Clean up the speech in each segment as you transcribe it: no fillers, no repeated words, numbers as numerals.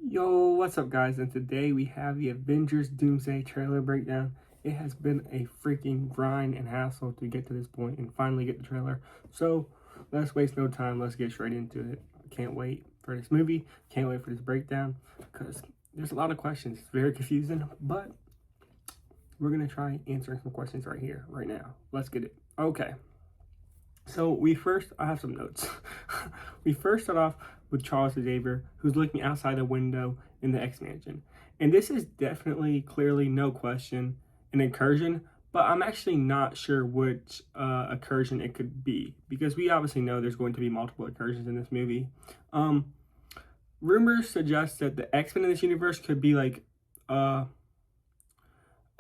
Yo, what's up, guys? And today we have the Avengers Doomsday trailer breakdown. It has been a freaking grind and hassle to get to this point and finally get the trailer. So let's waste no time. Let's get straight into it. Can't wait for this movie. Can't wait for this breakdown because there's a lot of questions. It's very confusing, but we're going to try answering some questions right here, right now. Let's get it. Okay. So I have some notes. We first start off with Charles Xavier, who's looking outside the window in the X-Mansion. And this is definitely, clearly, no question, an incursion, but I'm actually not sure which incursion it could be, because we obviously know there's going to be multiple incursions in this movie. Rumors suggest that the X-Men in this universe could be like a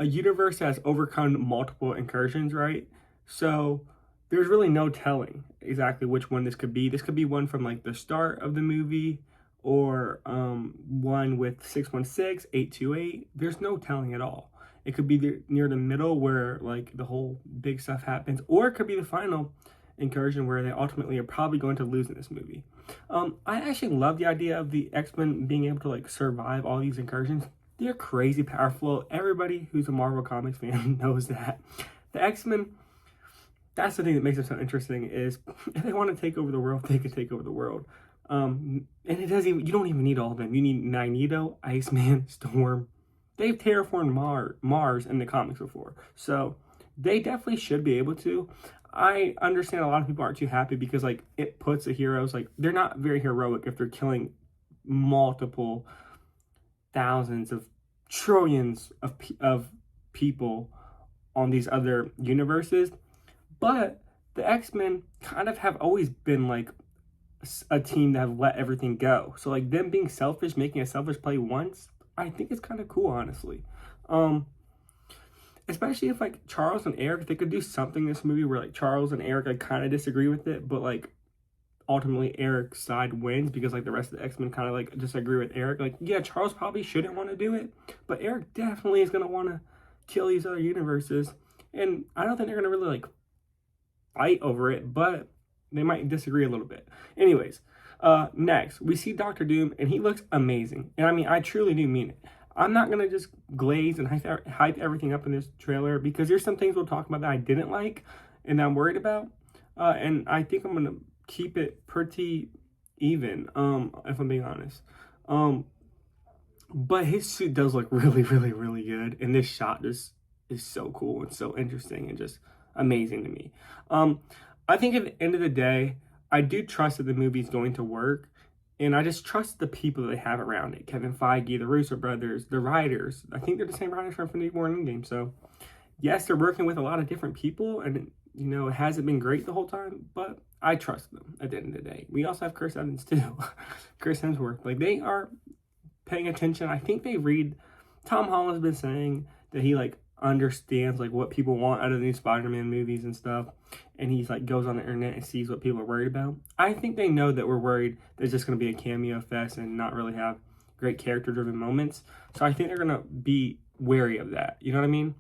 universe that has overcome multiple incursions, right? So there's really no telling exactly which one this could be. This could be one from like the start of the movie, or one with 616, 828. There's no telling at all. It could be near the middle where like the whole big stuff happens, or it could be the final incursion where they ultimately are probably going to lose in this movie. I actually love the idea of the X-Men being able to like survive all these incursions. They're crazy powerful. Everybody who's a Marvel Comics fan knows that. The X-Men, that's the thing that makes it so interesting, is if they want to take over the world, they can take over the world. And you don't even need all of them. You need Magneto, Iceman, Storm. They've terraformed Mars in the comics before. So they definitely should be able to. I understand a lot of people aren't too happy because like it puts the heroes, like they're not very heroic if they're killing multiple thousands of trillions of people on these other universes. But the X-Men kind of have always been like a team that have let everything go. So like them being selfish, making a selfish play once, I think it's kind of cool, honestly. Especially if like Charles and Eric, they could do something in this movie where like Charles and Eric like kind of disagree with it, but like ultimately Eric's side wins because like the rest of the X-Men kind of like disagree with Eric. Like, yeah, Charles probably shouldn't want to do it, but Eric definitely is going to want to kill these other universes. And I don't think they're going to really like fight over it, but they might disagree a little bit. Anyways, next we see Doctor Doom, and he looks amazing. And I mean, I truly do mean it. I'm not gonna just glaze and hype everything up in this trailer, because there's some things we'll talk about that I didn't like and that I'm worried about. And I think I'm gonna keep it pretty even, if I'm being honest. But his suit does look really, really, really good, and this shot is so cool and so interesting and just amazing to me. I think at the end of the day, I do trust that the movie's going to work, and I just trust the people that they have around it. Kevin Feige, the Russo brothers, the writers. I think they're the same writers from Infinity War and Endgame. So yes, they're working with a lot of different people, and you know, it hasn't been great the whole time, but I trust them at the end of the day. We also have Chris Evans too. Chris Hemsworth. Like, they are paying attention. I think they read. Tom Holland's been saying that he like understands like what people want out of the new Spider-Man movies and stuff, and he's like goes on the internet and sees what people are worried about. I think they know that we're worried that it's just going to be a cameo fest and not really have great character driven moments, so I think they're going to be wary of that, you know what I mean?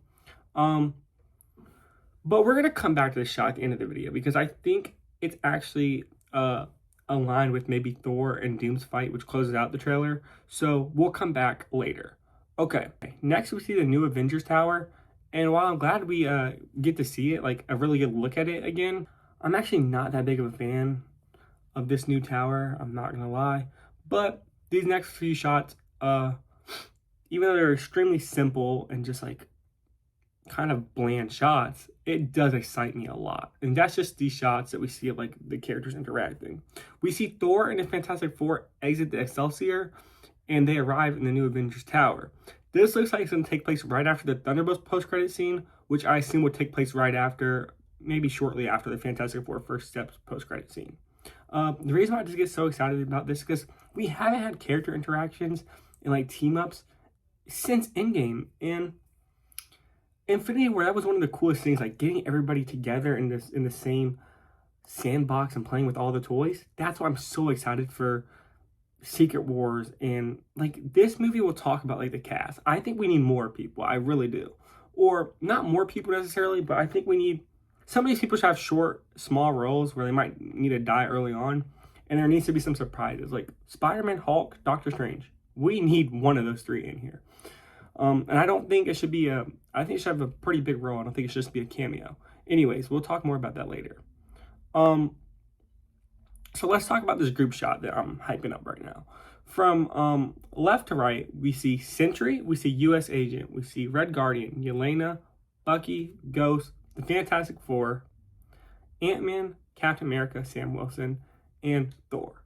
But we're going to come back to the shot at the end of the video, because I think it's actually aligned with maybe Thor and Doom's fight, which closes out the trailer, so we'll come back later. Okay, next we see the new Avengers Tower, and while I'm glad we get to see it, like a really good look at it again, I'm actually not that big of a fan of this new tower, I'm not gonna lie. But these next few shots, even though they're extremely simple and just like kind of bland shots, it does excite me a lot. And that's just these shots that we see of like the characters interacting. We see Thor and the Fantastic Four exit the Excelsior, and they arrive in the new Avengers Tower. This looks like it's going to take place right after the Thunderbolts post-credit scene, which I assume would take place right after, maybe shortly after the Fantastic Four First Steps post-credit scene. The reason why I just get so excited about this is because we haven't had character interactions and like team-ups since Endgame. And Infinity War, that was one of the coolest things, like getting everybody together in the same sandbox and playing with all the toys. That's why I'm so excited for Secret Wars, and like this movie will talk about like the cast. I think we need more people, I really do. Or not more people necessarily, but I think we need, some of these people should have short, small roles where they might need to die early on, and there needs to be some surprises, like Spider-Man, Hulk, Doctor Strange. We need one of those three in here. And I don't think it should be I think it should have a pretty big role. I don't think it should just be a cameo. Anyways, we'll talk more about that later. So let's talk about this group shot that I'm hyping up right now. From left to right, we see Sentry, we see U.S. Agent, we see Red Guardian, Yelena, Bucky, Ghost, the Fantastic Four, Ant-Man, Captain America, Sam Wilson, and Thor.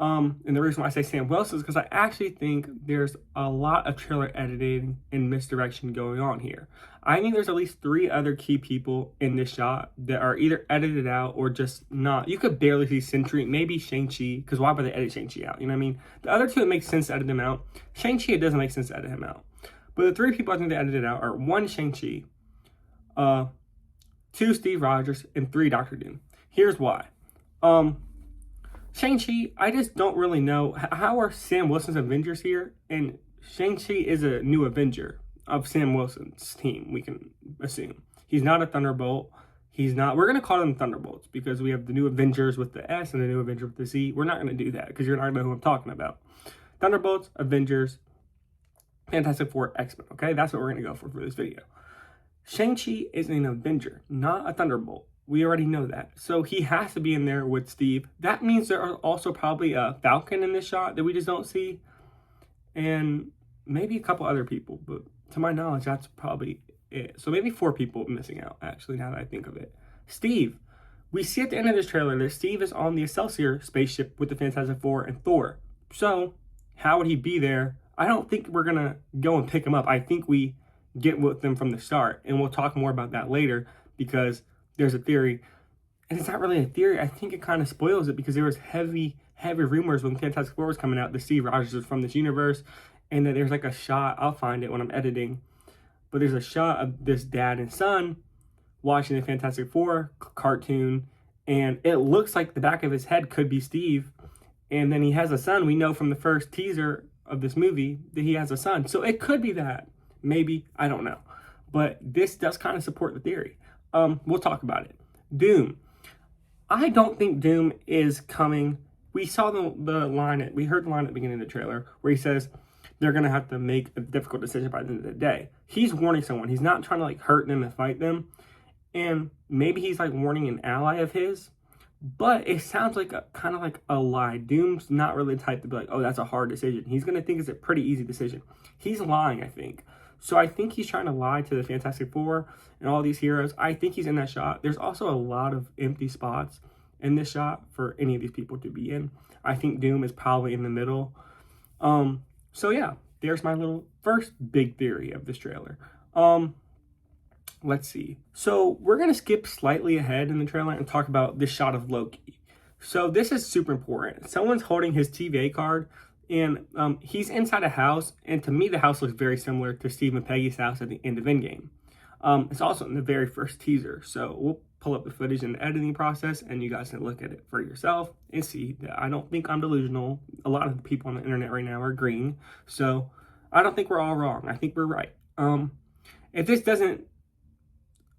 And the reason why I say Sam Wilson is because I actually think there's a lot of trailer editing and misdirection going on here. I think there's at least 3 other key people in this shot that are either edited out or just not. You could barely see Sentry, maybe Shang-Chi, because why would they edit Shang-Chi out? You know what I mean? The other 2, it makes sense to edit them out. Shang-Chi, it doesn't make sense to edit him out. But the 3 people I think they edited out are 1, Shang-Chi, 2, Steve Rogers, and 3, Dr. Doom. Here's why. Shang-Chi, I just don't really know. How are Sam Wilson's Avengers here? And Shang-Chi is a new Avenger of Sam Wilson's team, we can assume. He's not a Thunderbolt. He's not. We're going to call them Thunderbolts because we have the new Avengers with the S and the new Avenger with the Z. We're not going to do that because you're not going to know who I'm talking about. Thunderbolts, Avengers, Fantastic Four, X-Men. Okay, that's what we're going to go for this video. Shang-Chi is an Avenger, not a Thunderbolt. We already know that. So he has to be in there with Steve. That means there are also probably a Falcon in this shot that we just don't see. And maybe a couple other people. But to my knowledge, that's probably it. So maybe 4 people missing out, actually, now that I think of it. Steve. We see at the end of this trailer that Steve is on the Excelsior spaceship with the Fantastic Four and Thor. So how would he be there? I don't think we're going to go and pick him up. I think we get with them from the start. And we'll talk more about that later because there's a theory, and it's not really a theory. I think it kind of spoils it because there was heavy rumors when Fantastic Four was coming out that Steve Rogers was from this universe, and that there's like a shot, I'll find it when I'm editing, but there's a shot of this dad and son watching the Fantastic Four cartoon, and it looks like the back of his head could be Steve, and then he has a son. We know from the first teaser of this movie that he has a son, so it could be that. Maybe, I don't know, but this does kind of support the theory. We'll talk about it. Doom. I don't think Doom is coming. We saw the line, we heard the line at the beginning of the trailer where he says they're going to have to make a difficult decision by the end of the day. He's warning someone. He's not trying to like hurt them and fight them. And maybe he's like warning an ally of his, but it sounds like kind of like a lie. Doom's not really the type to be like, oh, that's a hard decision. He's going to think it's a pretty easy decision. He's lying, I think. So I think he's trying to lie to the Fantastic Four and all these heroes. I think he's in that shot. There's also a lot of empty spots in this shot for any of these people to be in. I think Doom is probably in the middle. So yeah, there's my little first big theory of this trailer. Let's see. So we're going to skip slightly ahead in the trailer and talk about this shot of Loki. So this is super important. Someone's holding his TVA card. And he's inside a house, and to me, the house looks very similar to Steve and Peggy's house at the end of Endgame. It's also in the very first teaser, so we'll pull up the footage in the editing process, and you guys can look at it for yourself and see that I don't think I'm delusional. A lot of the people on the internet right now are agreeing, so I don't think we're all wrong. I think we're right. If this doesn't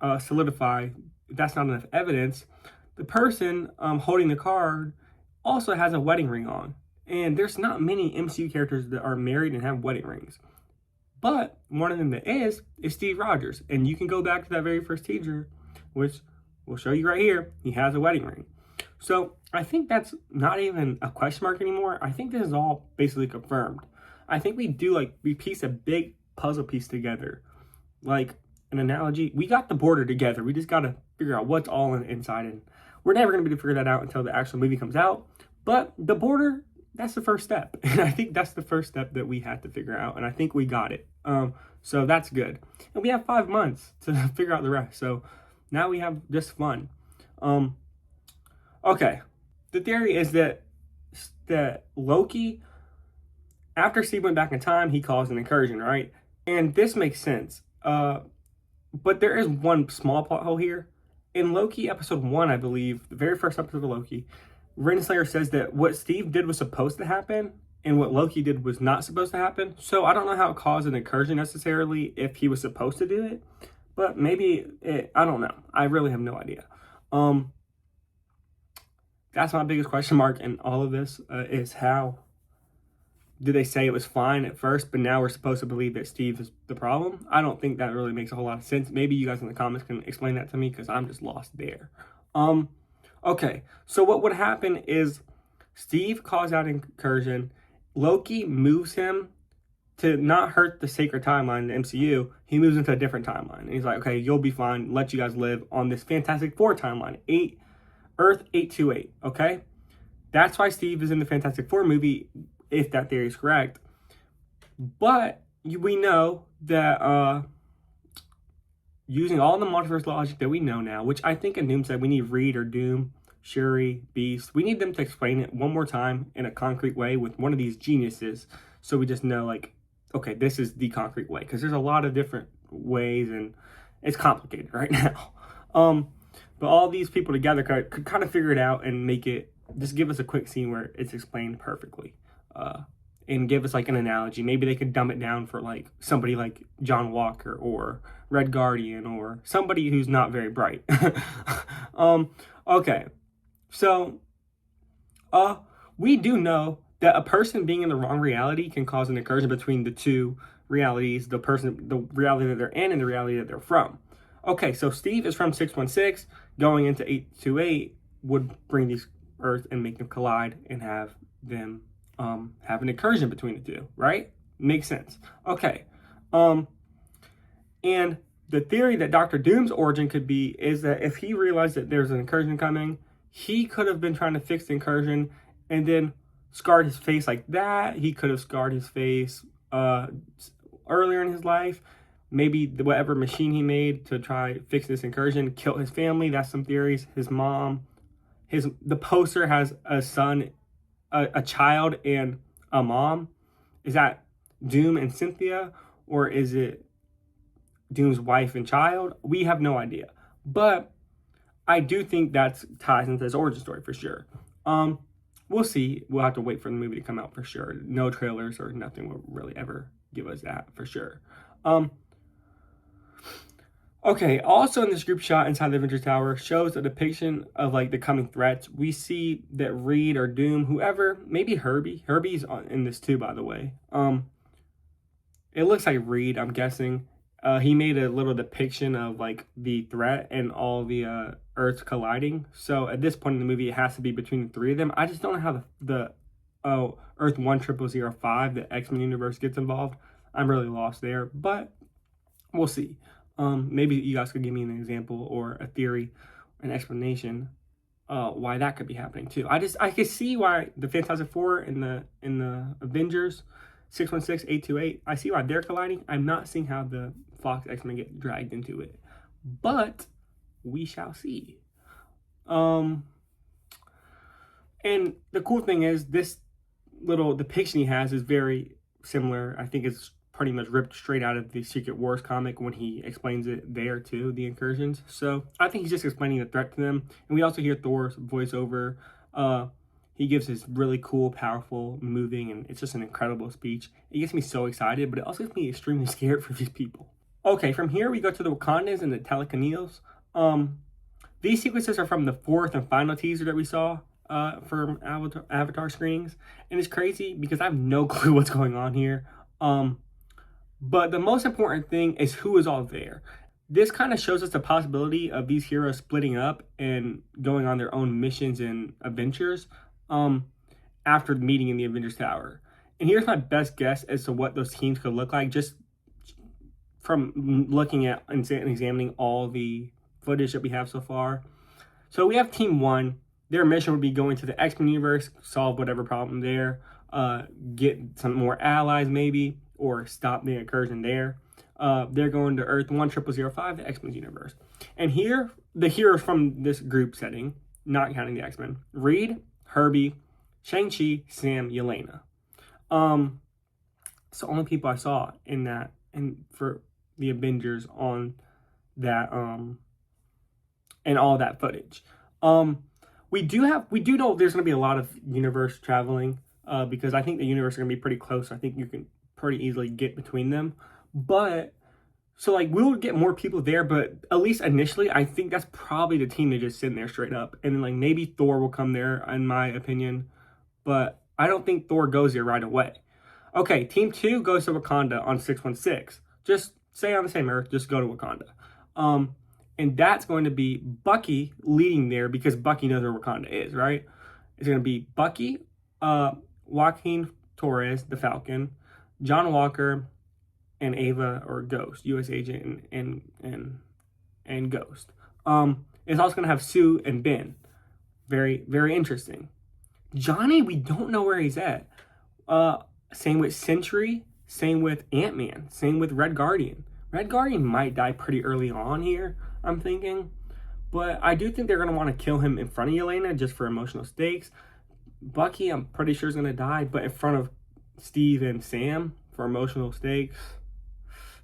solidify, if that's not enough evidence, the person holding the card also has a wedding ring on. And there's not many MCU characters that are married and have wedding rings. But one of them that is Steve Rogers. And you can go back to that very first teaser, which we'll show you right here. He has a wedding ring. So I think that's not even a question mark anymore. I think this is all basically confirmed. I think we piece a big puzzle piece together. Like an analogy, we got the border together. We just got to figure out what's all on the inside. And we're never going to be able to figure that out until the actual movie comes out. But the border, that's the first step. And I think that's the first step that we had to figure out. And I think we got it. So that's good. And we have 5 months to figure out the rest. So now we have just fun. Okay. The theory is that Loki, after Steve went back in time, he caused an incursion, right? And this makes sense. But there is one small plot hole here. In Loki episode 1, I believe, the very first episode of Loki, Renslayer says that what Steve did was supposed to happen and what Loki did was not supposed to happen. So I don't know how it caused an incursion necessarily if he was supposed to do it, but maybe I don't know. I really have no idea. That's my biggest question mark in all of this is how did they say it was fine at first, but now we're supposed to believe that Steve is the problem? I don't think that really makes a whole lot of sense. Maybe you guys in the comments can explain that to me, because I'm just lost there. Okay, so what would happen is Steve calls out incursion. Loki moves him to not hurt the sacred timeline in the MCU. He moves into a different timeline. And he's like, okay, you'll be fine. Let you guys live on this Fantastic Four timeline. Earth 828, okay? That's why Steve is in the Fantastic Four movie, if that theory is correct. But we know that using all the multiverse logic that we know now, which I think in Doomsday we need Reed or Doom, Shuri, Beast. We need them to explain it one more time in a concrete way with one of these geniuses, so we just know, like, okay, this is the concrete way, because there's a lot of different ways and it's complicated right now. But all these people together could kind of figure it out and make it, just give us a quick scene where it's explained perfectly, and give us like an analogy. Maybe they could dumb it down for like somebody like John Walker or Red Guardian or somebody who's not very bright. Okay, so we do know that a person being in the wrong reality can cause an incursion between the two realities, the reality that they're in and the reality that they're from. Okay, so Steve is from 616, going into 828 would bring these Earth and make them collide and have them have an incursion between the two, right? Makes sense. Okay, and the theory that Doctor Doom's origin could be is that if he realized that there's an incursion coming, he could have been trying to fix the incursion and then scarred his face like that. He could have scarred his face earlier in his life. Maybe whatever machine he made to try fix this incursion killed his family. That's some theories. His mom, the poster has a son, a child, and a mom. Is that Doom and Cynthia, or is it Doom's wife and child? We have no idea. But I do think that ties into his origin story for sure. We'll see. We'll have to wait for the movie to come out for sure. No trailers or nothing will really ever give us that for sure. Okay, also in this group shot inside the Avengers Tower shows a depiction of like the coming threats. We see that Reed or Doom, whoever, maybe Herbie. Herbie's in this too, by the way. It looks like Reed, I'm guessing. He made a little depiction of like the threat and all the Earths colliding. So at this point in the movie, it has to be between the three of them. I just don't know how the Earth 10005, the X-Men universe, gets involved. I'm really lost there, but we'll see. Maybe you guys could give me an example or a theory, an explanation why that could be happening too. I can see why the Fantastic Four and the Avengers 616, 828, I see why they're colliding. I'm not seeing how the Fox X-Men get dragged into it, but we shall see. And the cool thing is this little depiction he has is very similar. I think it's pretty much ripped straight out of the Secret Wars comic when he explains it there too, the incursions. So I think he's just explaining the threat to them. And we also hear Thor's voiceover. He gives his really cool, powerful, moving, and it's just an incredible speech. It gets me so excited, but it also gets me extremely scared for these people. Okay, from here we go to the Wakandans and the Telekineals. These sequences are from the fourth and final teaser that we saw from Avatar screenings. And it's crazy because I have no clue what's going on here. But the most important thing is who is all there. This kind of shows us the possibility of these heroes splitting up and going on their own missions and adventures after meeting in the Avengers Tower. And here's my best guess as to what those teams could look like just from looking at and examining all the footage that we have so far. So we have Team 1. Their mission would be going to the X-Men universe, solve whatever problem there, get some more allies maybe, or stop the incursion there. They're going to Earth 10005, the X-Men universe. And here, the heroes from this group setting, not counting the X-Men, Reed, Herbie, Shang-Chi, Sam, Yelena. It's the only people I saw in that, and for the Avengers on that, and all that footage. We do know there's going to be a lot of universe traveling, because I think the universe is going to be pretty close. I think you can pretty easily get between them. But so like we'll get more people there, but at least initially I think that's probably the team that just sitting there straight up. And then like maybe Thor will come there in my opinion, but I don't think Thor goes there right away. Okay, Team 2 goes to Wakanda on 616. Just stay on the same Earth, just go to Wakanda. And that's going to be Bucky leading there because Bucky knows where Wakanda is, right? It's going to be Bucky, Joaquin Torres, the Falcon, John Walker, and Ava or Ghost, U.S. Agent and Ghost. It's also going to have Sue and Ben. Very, very interesting. Johnny, we don't know where he's at. Same with Sentry, same with Ant-Man, same with Red Guardian. Red Guardian might die pretty early on here, I'm thinking. But I do think they're going to want to kill him in front of Yelena just for emotional stakes. Bucky, I'm pretty sure is going to die, but in front of Steve and Sam for emotional stakes.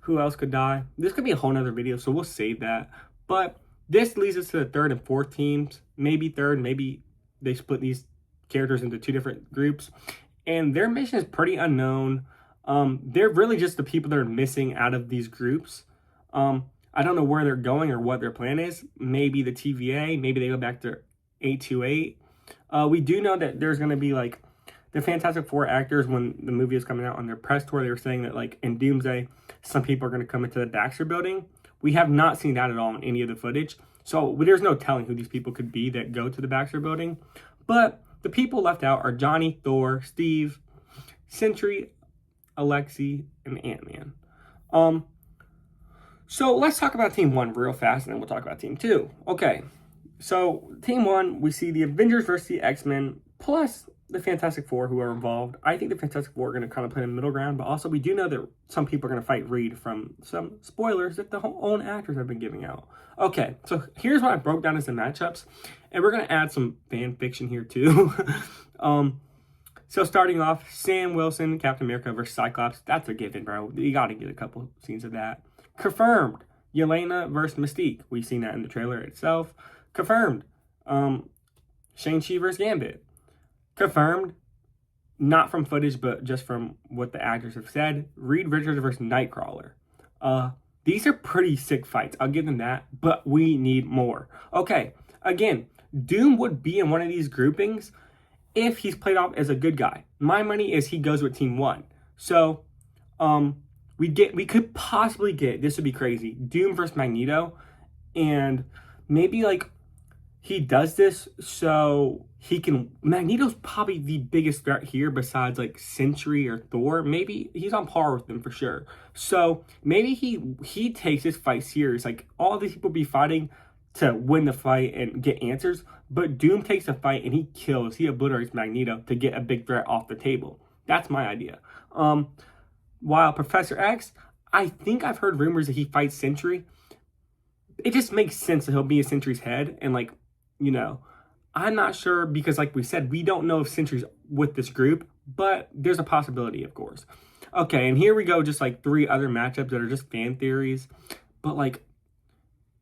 Who else could die? This could be a whole nother video, so we'll save that. But this leads us to the third and fourth teams. Maybe third, maybe they split these characters into two different groups. And their mission is pretty unknown. They're really just the people that are missing out of these groups. I don't know where they're going or what their plan is. Maybe the TVA, maybe they go back to 828. We do know that there's going to be like the Fantastic Four actors when the movie is coming out on their press tour. They were saying that like in Doomsday, some people are going to come into the Baxter building. We have not seen that at all in any of the footage. So there's no telling who these people could be that go to the Baxter building. But the people left out are Johnny, Thor, Steve, Sentry, Alexei, and Ant-Man. So let's talk about Team 1 real fast, and then we'll talk about Team 2. Okay, so Team 1, we see the Avengers versus the X-Men, plus the Fantastic Four who are involved. I think the Fantastic Four are going to kind of play in the middle ground, but also we do know that some people are going to fight Reed from some spoilers that the own actors have been giving out. Okay, so here's what I broke down as the matchups, and we're going to add some fan fiction here too. So starting off, Sam Wilson, Captain America versus Cyclops. That's a given, bro. You got to get a couple scenes of that. Confirmed, Yelena versus Mystique. We've seen that in the trailer itself. Confirmed, Shang-Chi versus Gambit. Confirmed, not from footage, but just from what the actors have said. Reed Richards versus Nightcrawler. These are pretty sick fights. I'll give them that, but we need more. Okay, again, Doom would be in one of these groupings if he's played off as a good guy. My money is he goes with Team 1. So, we could possibly get, this would be crazy, Doom versus Magneto, and maybe like he does this so he can, Magneto's probably the biggest threat here besides like Sentry or Thor. Maybe he's on par with them for sure. So maybe he takes this fight serious. Like all these people be fighting to win the fight and get answers, but Doom takes the fight and he kills, he obliterates Magneto to get a big threat off the table. That's my idea. While Professor X, I think I've heard rumors that he fights Sentry. It just makes sense that he'll be in Sentry's head and like, you know, I'm not sure because like we said, we don't know if Sentry's with this group, but there's a possibility, of course. Okay, and here we go, just like 3 other matchups that are just fan theories, but like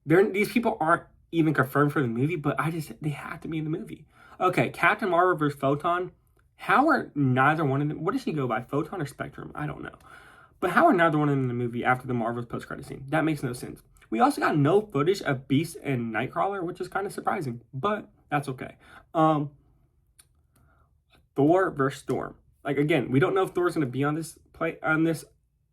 these people aren't even confirmed for the movie, but they have to be in the movie. Okay, Captain Marvel versus Photon. How are neither one of them, what does he go by, Photon or Spectrum? I don't know. But how are neither one of them in the movie after the Marvel's post-credit scene? That makes no sense. We also got no footage of Beast and Nightcrawler, which is kind of surprising, but that's okay. Thor versus Storm. Like again, we don't know if Thor's gonna be on this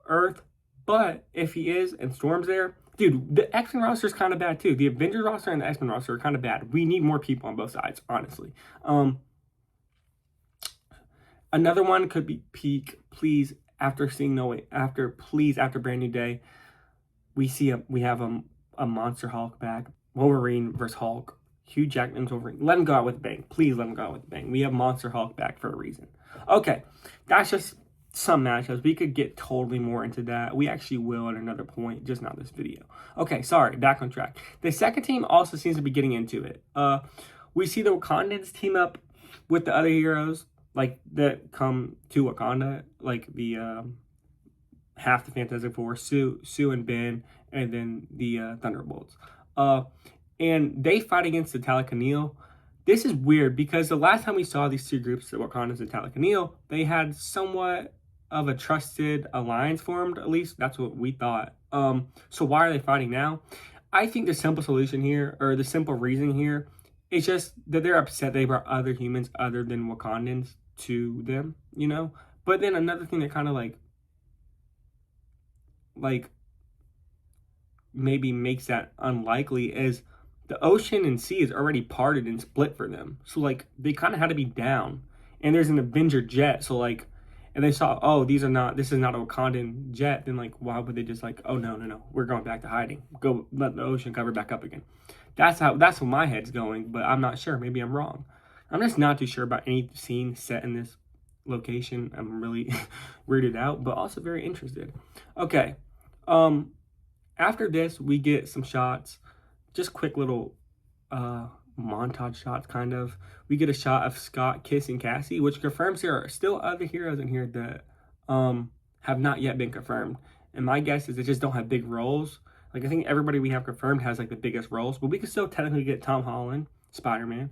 Earth, but if he is and Storm's there, dude, the X-Men roster is kind of bad too. The Avengers roster and the X-Men roster are kind of bad. We need more people on both sides, honestly. Another one could be Peak. Please, after Brand New Day, we have a Monster Hulk back. Wolverine versus Hulk. Hugh Jackman's Wolverine. Let him go out with a bang. Please let him go out with a bang. We have Monster Hulk back for a reason. Okay, that's just some matchups. We could get totally more into that. We actually will at another point, just not this video. Okay, sorry, back on track. The second team also seems to be getting into it. We see the Wakandans team up with the other heroes, like that come to Wakanda, like the half the Fantastic Four, Sue and Ben, and then the Thunderbolts. And they fight against the Talokanil. This is weird because the last time we saw these two groups, the Wakandans and Talokanil, they had somewhat of a trusted alliance formed, at least that's what we thought. So why are they fighting now? I think the simple solution here, or the simple reason here, is just that they're upset they brought other humans other than Wakandans to them, you know? But then another thing that kind of like maybe makes that unlikely is the ocean and sea is already parted and split for them. So like they kind of had to be down. And there's an Avenger jet, so like, and they saw, oh, this is not a Wakandan jet, then like why would they just like, oh no, we're going back to hiding. Go let the ocean cover back up again. That's what my head's going, but I'm not sure. Maybe I'm wrong. I'm just not too sure about any scene set in this location. I'm really weirded out, but also very interested. Okay. After this, we get some shots, just quick little montage shots, kind of. We get a shot of Scott kissing Cassie, which confirms there are still other heroes in here that have not yet been confirmed. And my guess is they just don't have big roles. Like, I think everybody we have confirmed has, like, the biggest roles. But we could still technically get Tom Holland, Spider-Man.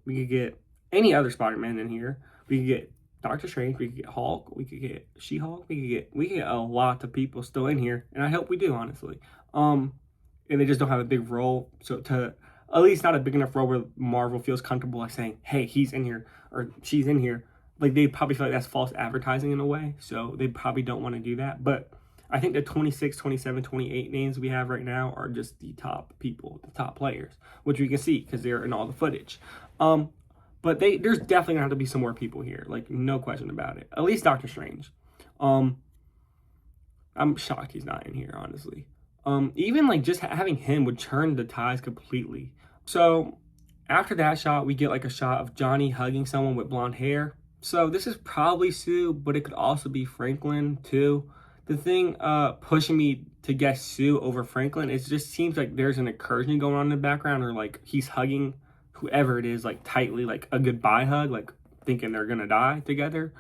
We could get any other Spider-Man in here. We could get Doctor Strange. We could get Hulk. We could get She-Hulk. We could get a lot of people still in here. And I hope we do, honestly. And they just don't have a big role. So to at least not a big enough role where Marvel feels comfortable like saying, hey, he's in here or she's in here. Like, they probably feel like that's false advertising in a way. So they probably don't want to do that. But I think the 26, 27, 28 names we have right now are just the top people, the top players, which we can see because they're in all the footage. But there's definitely going to have to be some more people here. Like, no question about it. At least Doctor Strange. I'm shocked he's not in here, honestly. Even like just having him would turn the ties completely. So after that shot, we get like a shot of Johnny hugging someone with blonde hair. So this is probably Sue, but it could also be Franklin too. The thing pushing me to guess Sue over Franklin, it just seems like there's an incursion going on in the background, or like he's hugging whoever it is like tightly, like a goodbye hug, like thinking they're gonna die together.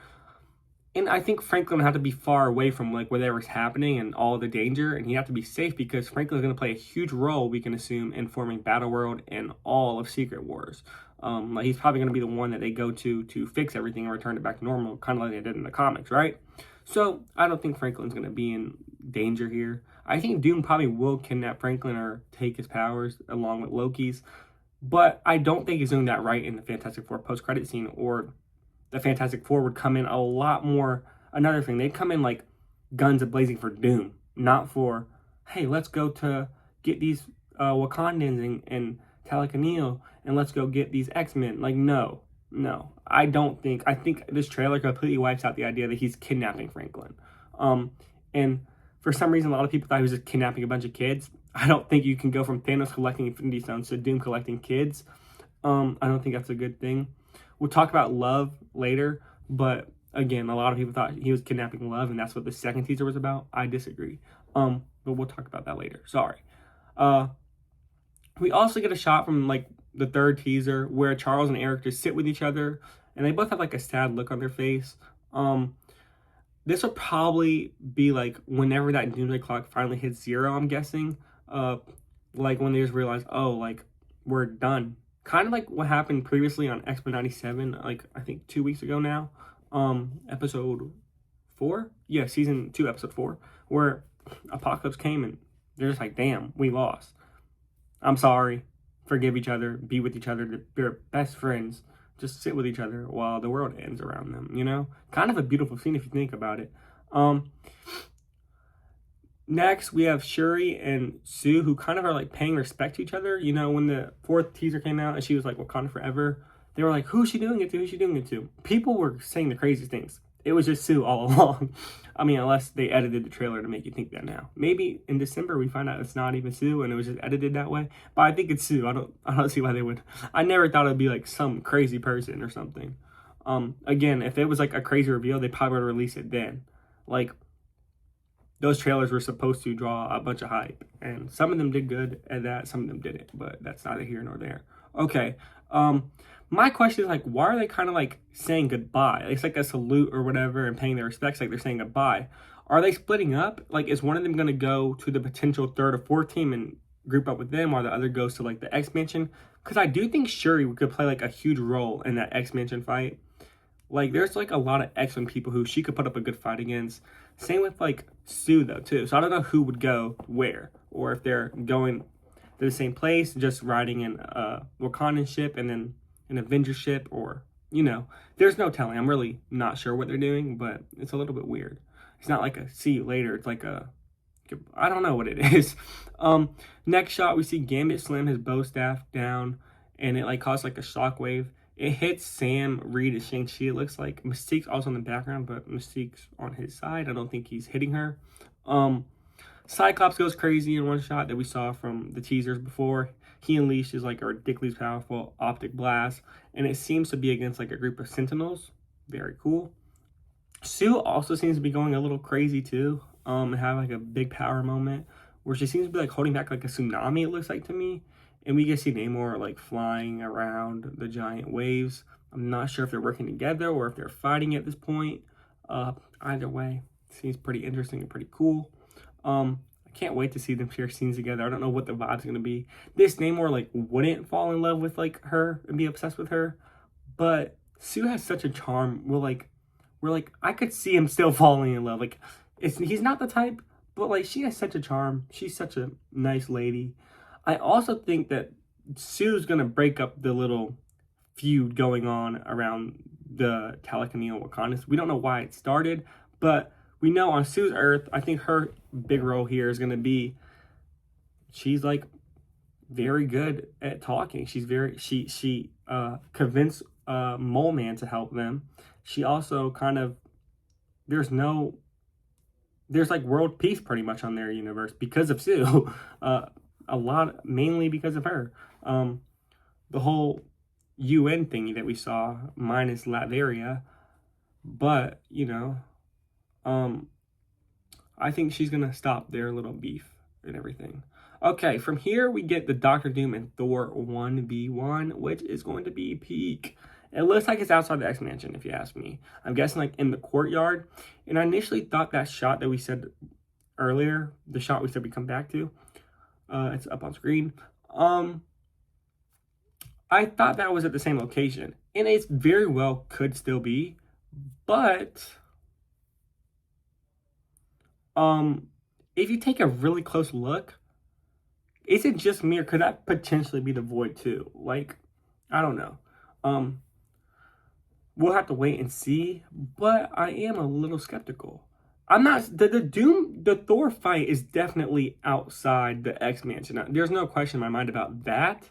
And I think Franklin would have to be far away from like whatever's happening and all the danger, and he'd have to be safe because Franklin's going to play a huge role, we can assume, in forming Battleworld and all of Secret Wars. Like he's probably going to be the one that they go to fix everything and return it back to normal, kind of like they did in the comics, right? So I don't think Franklin's going to be in danger here. I think Doom probably will kidnap Franklin or take his powers along with Loki's, but I don't think he's doing that right in the Fantastic Four post-credit scene, or the Fantastic Four would come in a lot more. Another thing, they'd come in like guns a-blazing for Doom, not for, hey, let's go to get these Wakandans and Talakanil, and let's go get these X-Men. Like, no. I think this trailer completely wipes out the idea that he's kidnapping Franklin. And for some reason, a lot of people thought he was just kidnapping a bunch of kids. I don't think you can go from Thanos collecting Infinity Stones to Doom collecting kids. I don't think that's a good thing. We'll talk about Love later, but again, a lot of people thought he was kidnapping Love, and that's what the second teaser was about. I disagree. But we'll talk about that later. Sorry. We also get a shot from like the third teaser where Charles and Eric just sit with each other, and they both have like a sad look on their face. This will probably be like whenever that doomsday clock finally hits 0, I'm guessing. Like when they just realize, oh, like we're done. Kind of like what happened previously on X-Men 97, like I think 2 weeks ago now, episode 4? Yeah, season 2, episode 4, where Apocalypse came and they're just like, damn, we lost. I'm sorry. Forgive each other, be with each other, they're best friends, just sit with each other while the world ends around them, you know? Kind of a beautiful scene if you think about it. Next, we have Shuri and Sue, who kind of are like paying respect to each other. You know, when the 4th teaser came out and she was like Wakanda Forever, they were like, who's she doing it to? Who's she doing it to? People were saying the craziest things. It was just Sue all along. I mean, unless they edited the trailer to make you think that now. Maybe in December we find out it's not even Sue and it was just edited that way. But I think it's Sue. I don't see why they would. I never thought it'd be like some crazy person or something. Again, if it was like a crazy reveal, they probably would release it then. Like, those trailers were supposed to draw a bunch of hype, and some of them did good at that, some of them didn't, but that's neither here nor there. Okay, my question is, like, why are they kind of, like, saying goodbye? It's like a salute or whatever and paying their respects like they're saying goodbye. Are they splitting up? Like, is one of them going to go to the potential 3rd or 4th team and group up with them, while the other goes to, like, the X-Mansion? Because I do think Shuri could play, like, a huge role in that X-Mansion fight. Like, there's, like, a lot of X-Men people who she could put up a good fight against. Same with, like, Sue, though, too. So I don't know who would go where, or if they're going to the same place, just riding in a Wakandan ship and then an Avengers ship, or you know, there's no telling. I'm really not sure what they're doing, but it's a little bit weird. It's not like a see you later. It's like a I don't know what it is. Next shot, we see Gambit slam his bow staff down, and it like causes like a shockwave. It hits Sam, Reed, and Shang-Chi. It looks like Mystique's also in the background, but Mystique's on his side. I don't think he's hitting her. Cyclops goes crazy in one shot that we saw from the teasers before. He unleashes like a ridiculously powerful optic blast, and it seems to be against like a group of Sentinels. Very cool. Sue also seems to be going a little crazy too. And have like a big power moment where she seems to be like holding back like a tsunami, it looks like to me. And we get to see Namor like flying around the giant waves. I'm not sure if they're working together or if they're fighting at this point. Either way, seems pretty interesting and pretty cool. I can't wait to see them share scenes together. I don't know what the vibe's gonna be. This Namor like wouldn't fall in love with like her and be obsessed with her, but Sue has such a charm. We're like I could see him still falling in love. Like he's not the type, but like she has such a charm. She's such a nice lady. I also think that Sue's gonna break up the little feud going on around the Telecommunal Wakandas. We don't know why it started, but we know on Sue's Earth, I think her big role here is gonna be she's like very good at talking. She's very she convinced Mole Man to help them. She also kind of there's like world peace pretty much on their universe because of Sue. A lot, mainly because of her. The whole UN thingy that we saw, minus Latveria, but you know, I think she's gonna stop their little beef and everything. Okay, from here we get the Doctor Doom and Thor 1v1, which is going to be peak. It looks like it's outside the X-Mansion, if you ask me. I'm guessing like in the courtyard. And I initially thought that shot that we said earlier, the shot we said we come back to, it's up on screen. I thought that was at the same location. And it very well could still be. But if you take a really close look, is it just me or could that potentially be the Void too? Like, I don't know. We'll have to wait and see, but I am a little skeptical. I'm not, the Thor fight is definitely outside the X-Mansion. There's no question in my mind about that,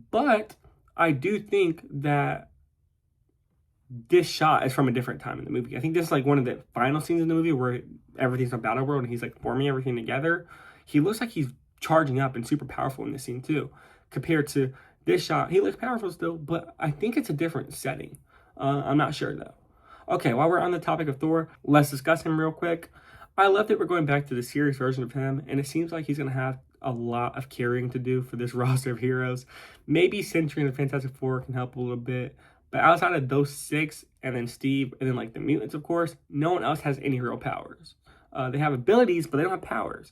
but I do think that this shot is from a different time in the movie. I think this is like one of the final scenes in the movie where everything's a battle world and he's like forming everything together. He looks like he's charging up and super powerful in this scene too, compared to this shot. He looks powerful still, but I think it's a different setting. I'm not sure though. Okay, while we're on the topic of Thor, let's discuss him real quick. I love that we're going back to the series version of him, and it seems like he's going to have a lot of carrying to do for this roster of heroes. Maybe Sentry and the Fantastic Four can help a little bit, but outside of those six, and then Steve, and then like the mutants, of course, no one else has any real powers. They have abilities, but they don't have powers.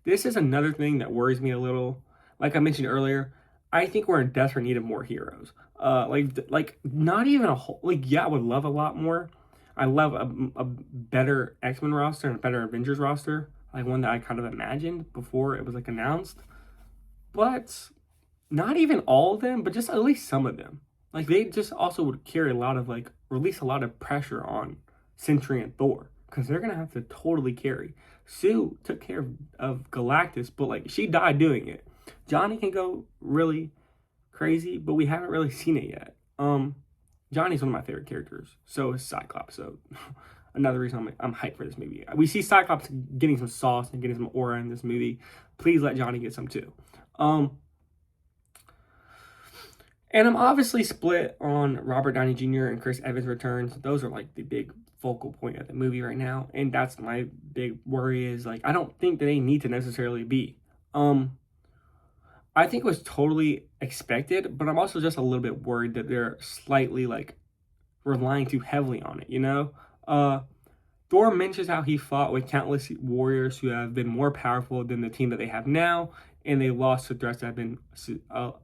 This is another thing that worries me a little. Like I mentioned earlier, I think we're in desperate need of more heroes. Like not even a whole, like, yeah, I would love a lot more. I love a better X-Men roster and a better Avengers roster, like one that I kind of imagined before it was like announced. But not even all of them, but just at least some of them. Like they just also would carry a lot of like, release a lot of pressure on Sentry and Thor, because they're gonna have to totally carry. Sue took care of Galactus, but like she died doing it. Johnny can go really crazy, but we haven't really seen it yet. Johnny's one of my favorite characters. So is Cyclops. So another reason I'm hyped for this movie. We see Cyclops getting some sauce and getting some aura in this movie. Please let Johnny get some too. And I'm obviously split on Robert Downey Jr. and Chris Evans returns. Those are like the big focal point of the movie right now. And that's my big worry is like, I don't think that they need to necessarily be. I think it was totally expected, but I'm also just a little bit worried that they're slightly like relying too heavily on it, you know? Thor mentions how he fought with countless warriors who have been more powerful than the team that they have now, and they lost to threats that have been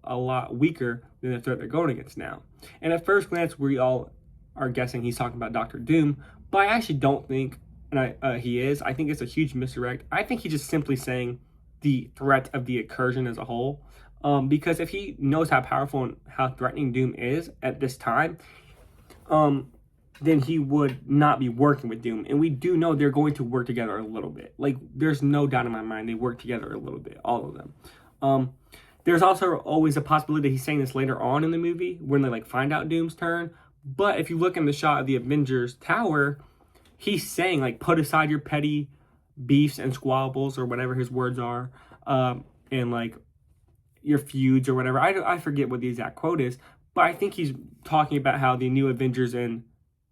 a lot weaker than the threat they're going against now. And at first glance, we all are guessing he's talking about Doctor Doom, but I actually don't think he is. I think it's a huge misdirect. I think he's just simply saying the threat of the incursion as a whole. Because if he knows how powerful and how threatening Doom is at this time, then he would not be working with Doom. And we do know they're going to work together a little bit. Like, there's no doubt in my mind they work together a little bit, all of them. There's also always a possibility that he's saying this later on in the movie when they like find out Doom's turn. But if you look in the shot of the Avengers Tower, he's saying like, put aside your petty beefs and squabbles or whatever his words are, and like your feuds or whatever. I forget what the exact quote is, but I think he's talking about how the new Avengers and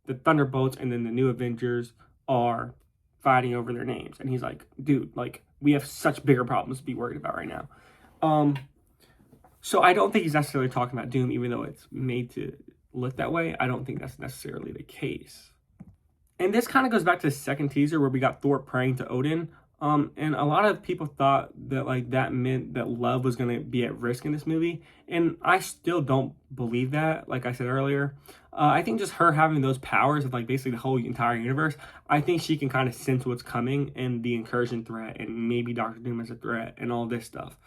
the Thunderbolts and then the new Avengers are fighting over their names. And he's like, dude, like, we have such bigger problems to be worried about right now. So I don't think he's necessarily talking about Doom, even though it's made to look that way. I don't think that's necessarily the case. And this kind of goes back to the second teaser where we got Thor praying to Odin. And a lot of people thought that like that meant that love was going to be at risk in this movie. And I still don't believe that, like I said earlier. I think just her having those powers of like basically the whole entire universe, I think she can kind of sense what's coming and the incursion threat and maybe Doctor Doom as a threat and all this stuff.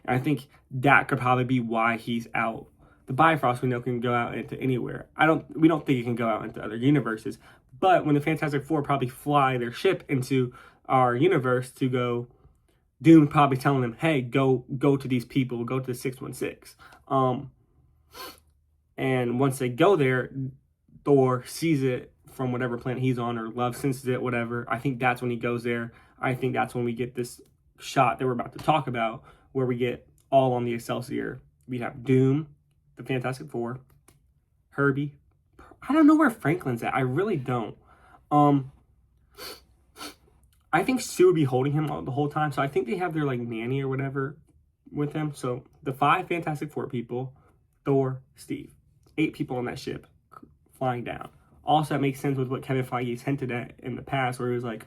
And I think that could probably be why he's out. The Bifrost we know can go out into anywhere. We don't think it can go out into other universes. But when the Fantastic Four probably fly their ship into our universe to go, Doom probably telling them, hey, go to these people, go to the 616. And once they go there, Thor sees it from whatever planet he's on, or Love senses it, whatever. I think that's when he goes there. I think that's when we get this shot that we're about to talk about, where we get all on the Excelsior. We have Doom, the Fantastic Four, Herbie. I don't know where Franklin's at. I really don't. I think Sue would be holding him the whole time. So I think they have their like nanny or whatever with him. So the 5 Fantastic Four people, Thor, Steve, 8 people on that ship flying down. Also, that makes sense with what Kevin Feige's hinted at in the past, where he was like,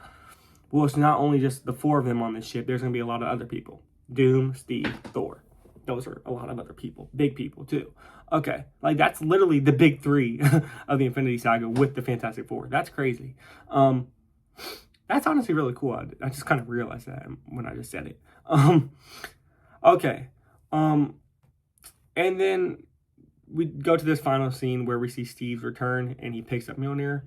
well, it's not only just the 4 of them on this ship. There's going to be a lot of other people. Doom, Steve, Thor. Those are a lot of other people. Big people, too. Okay. Like, that's literally the big 3 of the Infinity Saga with the Fantastic Four. That's crazy. That's honestly really cool. I just kind of realized that when I just said it. Okay. And then we go to this final scene where we see Steve's return and he picks up Mjolnir.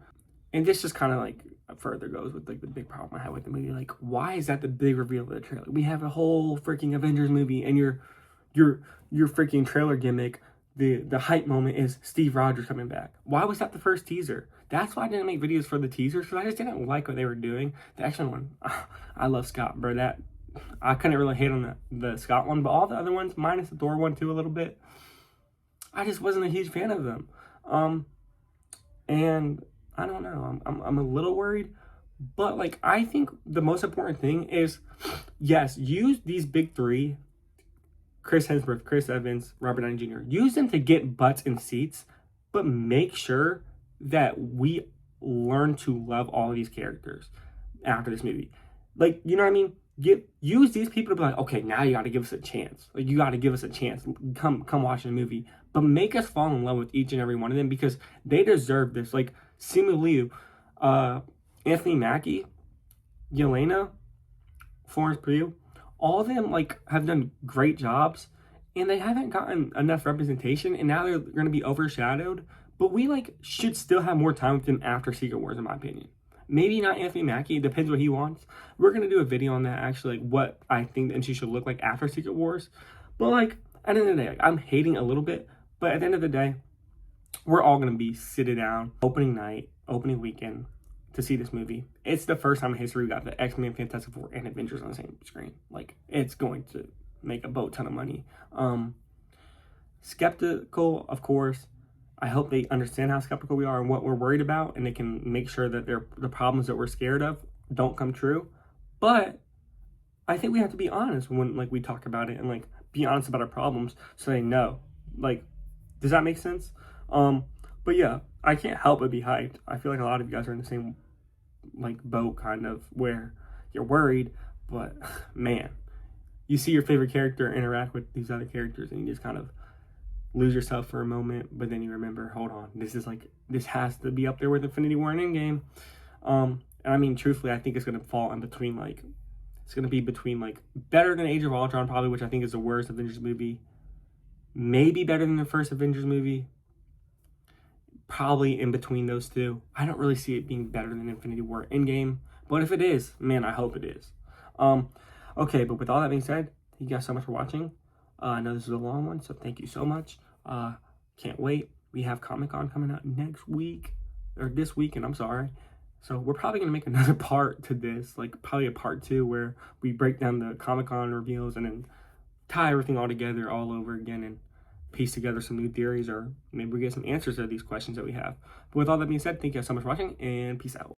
And this just kind of like further goes with like the big problem I have with the movie. Like, why is that the big reveal of the trailer? We have a whole freaking Avengers movie and your freaking trailer gimmick, the hype moment is Steve Rogers coming back. Why was that the first teaser? That's why I didn't make videos for the teasers, because I just didn't like what they were doing. The action one, I love Scott, bro. That I couldn't really hate on the Scott one, but all the other ones, minus the Thor one too a little bit, I just wasn't a huge fan of them. And I don't know, I'm a little worried, but like I think the most important thing is, yes, use these big 3, Chris Hemsworth, Chris Evans, Robert Downey Jr., use them to get butts in seats, but make sure that we learn to love all of these characters after this movie. Like, you know what I mean? Use these people to be like, okay, now you got to give us a chance. Like, you got to give us a chance. Come watch the movie. But make us fall in love with each and every one of them, because they deserve this. Like, Simu Liu, Anthony Mackie, Yelena, Florence Pugh, all of them like have done great jobs, and they haven't gotten enough representation, and now they're going to be overshadowed. But we like should still have more time with them after Secret Wars, in my opinion. Maybe not Anthony Mackie, it depends what he wants. We're going to do a video on that, actually, like what I think the MCU should look like after Secret Wars. But like at the end of the day, like, I'm hating a little bit, but at the end of the day, we're all going to be sitting down opening night, opening weekend to see this movie. It's the first time in history we got the X-Men, Fantastic Four, and Avengers on the same screen. Like, it's going to make a boat ton of money. Skeptical, of course. I hope they understand how skeptical we are and what we're worried about, and they can make sure that the problems that we're scared of don't come true. But I think we have to be honest when like we talk about it, and like be honest about our problems so they know. Like, does that make sense? But yeah, I can't help but be hyped. I feel like a lot of you guys are in the same like boat, kind of, where you're worried, but man, you see your favorite character interact with these other characters and you just kind of lose yourself for a moment, but then you remember, hold on, this has to be up there with Infinity War and Endgame. And I mean, truthfully, I think it's going to fall in between, like, it's going to be between like better than Age of Ultron probably, which I think is the worst Avengers movie maybe better than the first Avengers movie. Probably in between those two. I don't really see it being better than Infinity War Endgame, but if it is, man, I hope it is. Um, okay, but with all that being said, thank you guys so much for watching. I know this is a long one, so thank you so much. Can't wait. We have Comic-Con coming out next week, or this weekend, I'm sorry. So we're probably going to make another part to this, like probably a part 2 where we break down the Comic-Con reveals and then tie everything all together all over again and piece together some new theories, or maybe we get some answers to these questions that we have. But with all that being said, thank you guys so much for watching, and peace out.